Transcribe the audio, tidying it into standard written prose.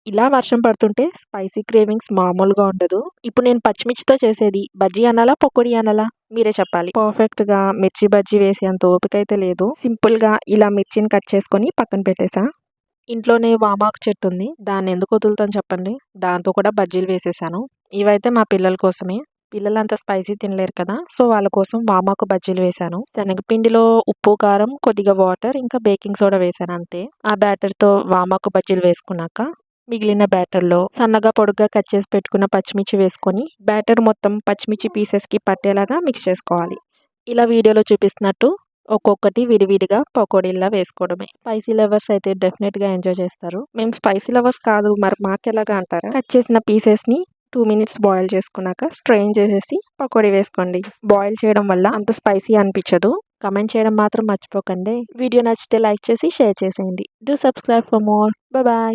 ఇలా వర్షం పడుతుంటే స్పైసీ క్రేవింగ్స్ మామూలుగా ఉండదు. ఇప్పుడు నేను పచ్చిమిర్చితో చేసేది బజ్జీ అనాలా? పకోడీ అనాలా? మీరే చెప్పాలి. పర్ఫెక్ట్‌గా మిర్చి బజ్జీ వేసేంత ఓపిక అయితే లేదు. సింపుల్‌గా ఇలా మిర్చిని కట్ చేసుకొని పక్కన పెట్టేసా. ఇంట్లోనే వామాకు చెట్టు ఉంది. దాన్ని ఎందుకు వదులుతాను చెప్పండి. దాంతో కూడా బజ్జీలు వేసేసాను. ఇవైతే మా పిల్లల కోసమే. పిల్లలు అంత స్పైసీ తినలేరు కదా! సో, వాళ్ళ కోసం వామాకు బజ్జీలు వేశాను. శనగపిండిలో ఉప్పు, కారం, కొద్దిగా వాటర్ ఇంకా బేకింగ్ సోడా వేశాను అంతే. ఆ బ్యాటర్‌తో వామాకు బజ్జీలు వేసుకున్నాక మిగిలిన బ్యాటర్‌లో సన్నగా పొడుగ్గా కట్ చేసి పెట్టుకున్న పచ్చిమిర్చి వేసుకొని బ్యాటర్ మొత్తం పచ్చిమిర్చి పీసెస్‌కి పట్టేలాగా మిక్స్ చేసుకోవాలి. ఇలా వీడియోలో చూపిస్తున్నట్టు ఒక్కొక్కటి విడివిడిగా పకోడీల్లా వేసుకోవడమే. స్పైసీ లవర్స్ అయితే డెఫినెట్‌గా ఎంజాయ్ చేస్తారు. మేము స్పైసీ లవర్స్ కాదు మరి మాకెలాగా అంటారా? కట్ చేసిన పీసెస్‌ని 2 మినిట్స్ బాయిల్ చేసుకున్నాక స్ట్రెయిన్ చేసేసి పకోడీ వేసుకోండి. బాయిల్ చేయడం వల్ల అంత స్పైసీ అనిపించదు. కమెంట్ చేయడం మాత్రం మర్చిపోకండి. వీడియో నచ్చితే లైక్ చేసి షేర్ చేసేయండి. Do subscribe for more. Bye.